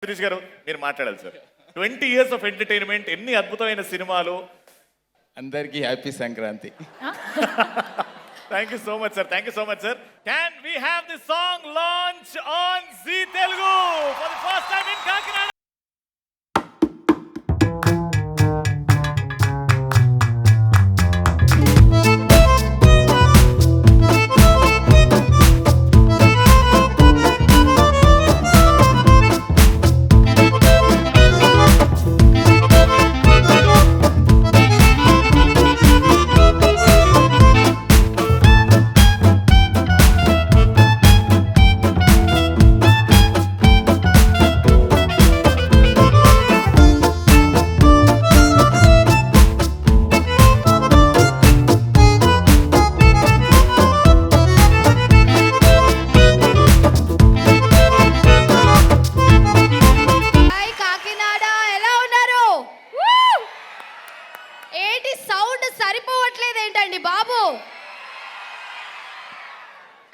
శిరీష్ గారు మీరు మాట్లాడాలి సార్. 20 years of entertainment, ఎన్ని అద్భుతమైన సినిమాలు. అందరికీ happy Sankranti. Thank you so much, sir. Thank you so much, sir. Can we have this song launch on Zee Telugu for the first time in Kakinada?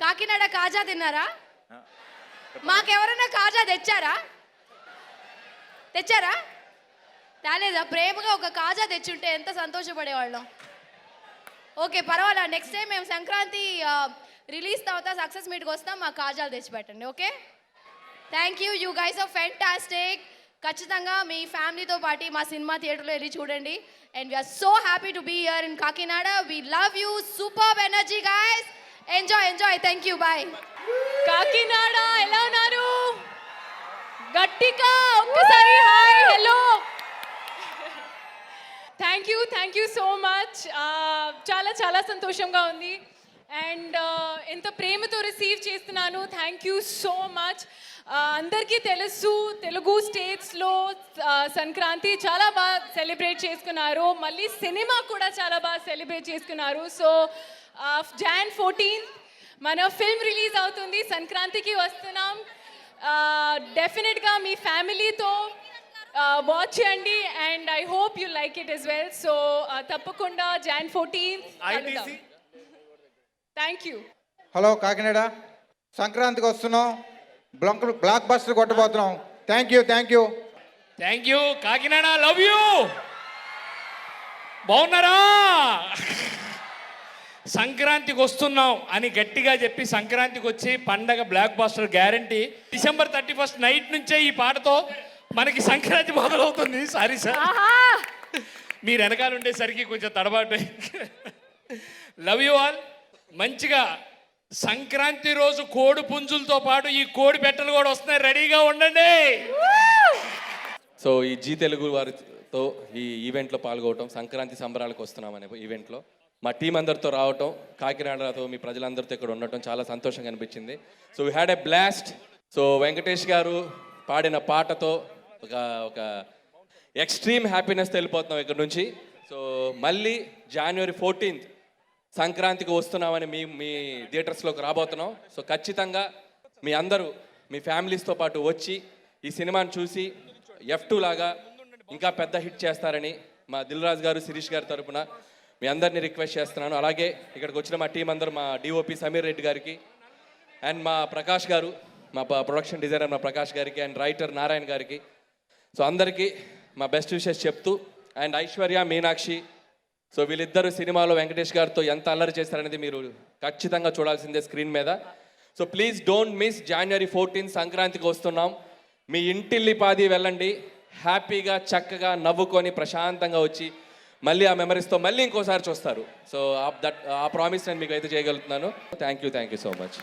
Kakinada కాజా తిన్నారా? మాకెవరైనా కాజా తెచ్చారా? రాలేదా? ప్రేమగా ఒక కాజా తెచ్చుంటే ఎంత సంతోషపడేవాళ్ళం. ఓకే, పర్వాలా. నెక్స్ట్ టైం మేము సంక్రాంతి రిలీజ్ తర్వాత సక్సెస్ మీట్కి వస్తాం, మా కాజాలు తెచ్చిపెట్టండి. Okay, thank you. You guys are fantastic. ఖచ్చితంగా మీ ఫ్యామిలీతో పాటు మా సినిమా థియేటర్లో వెళ్ళి చూడండి. And we are so happy to be here in Kakinada. We love you. Super energy guys. Enjoy. Thank you. Bye. Kakinada ఎలా ఉన్నారు? గట్టిగా ఒక్కసారి hi hello. Thank you so much. చాలా సంతోషంగా ఉంది. అండ్ ఎంత ప్రేమతో రిసీవ్ చేస్తున్నాను. Thank you so much. అందరికీ తెలుసు, తెలుగు స్టేట్స్లో సంక్రాంతి చాలా బాగా సెలబ్రేట్ చేసుకున్నారు. మళ్ళీ సినిమా కూడా చాలా బాగా సెలబ్రేట్ చేసుకున్నారు. సో Jan 14th మన ఫిల్మ్ రిలీజ్ అవుతుంది. సంక్రాంతికి వస్తున్నాం. డెఫినెట్గా మీ ఫ్యామిలీతో వాచ్ చేయండి. And I hope you like it as well. So తప్పకుండా Jan 14th. Thank you. Hello Kakinada, సంక్రాంతికి వస్తున్నాం. బ్లాక్ బస్టర్ కొట్టబోతున్నాం. Thank you Kakinada. Love you. బాగున్నారా? సంక్రాంతికి వస్తున్నాం అని గట్టిగా చెప్పి సంక్రాంతికి వచ్చి పండగ blockbuster guarantee. December 31st night నుంచే ఈ పాటతో మనకి సంక్రాంతి మొదలవుతుంది. సారీ సార్, మీరు వెనకాల ఉండేసరికి కొంచెం తడబాటు. Love you all. మంచిగా సంక్రాంతి రోజు కోడి పుంజులతో పాటు ఈ కోడి పెట్టలు కూడా వస్తున్నాయి. రెడీగా ఉండండి. సో ఈ జీ తెలుగు వారితో ఈ ఈవెంట్లో పాల్గొనడం, సంక్రాంతి సంబరాలకు వస్తున్నాం అనే ఈవెంట్లో మా టీం అందరితో రావటం, కాకినాడతో మీ ప్రజలందరితో ఇక్కడ ఉండటం చాలా సంతోషంగా అనిపించింది. So we had a blast. So Venkatesh గారు పాడిన పాటతో ఒక ఎక్స్ట్రీమ్ హ్యాపీనెస్ వెళ్ళిపోతున్నాం ఇక్కడ నుంచి. సో మళ్ళీ January 14th సంక్రాంతికి వస్తున్నామని మీ థియేటర్స్లోకి రాబోతున్నాం. సో ఖచ్చితంగా మీ అందరూ మీ ఫ్యామిలీస్తో పాటు వచ్చి ఈ సినిమాని చూసి F2 లాగా ఇంకా పెద్ద హిట్ చేస్తారని మా దిల్ రాజు గారు, శిరీష్ గారి తరపున మీ అందరినీ రిక్వెస్ట్ చేస్తున్నాను. అలాగే ఇక్కడికి వచ్చిన మా టీం అందరూ, మా డిఓపి సమీర్ రెడ్డి గారికి అండ్ మా ప్రకాష్ గారు, మా ప్రొడక్షన్ డిజైనర్ మా ప్రకాష్ గారికి అండ్ రైటర్ నారాయణ గారికి, సో అందరికీ మా బెస్ట్ విషెస్ చెప్తూ, అండ్ ఐశ్వర్య, మీనాక్షి, సో వీళ్ళిద్దరు సినిమాలో వెంకటేష్ గారితో ఎంత అల్లరి చేస్తారనేది మీరు ఖచ్చితంగా చూడాల్సిందే స్క్రీన్ మీద. So please don't miss January 14th సంక్రాంతికి వస్తున్నాం. మీ ఇంటిల్లిపాది వెళ్ళండి. హ్యాపీగా చక్కగా నవ్వుకొని ప్రశాంతంగా వచ్చి మళ్ళీ ఆ మెమరీస్తో మళ్ళీ ఇంకోసారి చూస్తారు. సో ఆ ప్రామిస్ నేను మీకు అయితే చేయగలుగుతున్నాను. Thank you so much.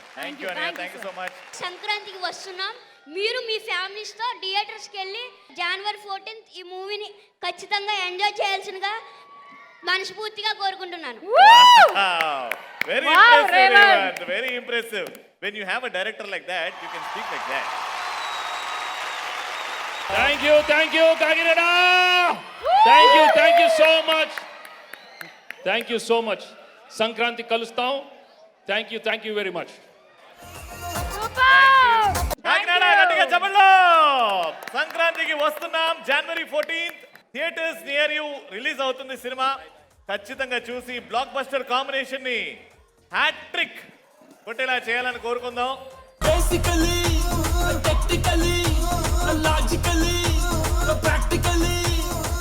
సంక్రాంతికి వస్తున్నాం. మీరు మీ ఫ్యామిలీస్తో థియేటర్స్కి వెళ్ళి January 14th ఈ మూవీని ఖచ్చితంగా ఎంజాయ్ చేయాల్సిందిగా మనస్ఫూర్తిగా కోరుకుంటున్నాను. Very impressive. When you have a director like that, you can speak like that. Thank you Kakinada. Thank you so much. Sankranti కలుస్తాం. Thank you very much. Kakinada గట్టిగా చెప్పండి. సంక్రాంతికి వస్తున్నాం. January 14th theatres near you release అవుతుంది cinema. ఖచ్చితంగా చూసి block buster combination ని hat trick కొట్టేలా చేయాలని కోరుకుందాం. లాజికల్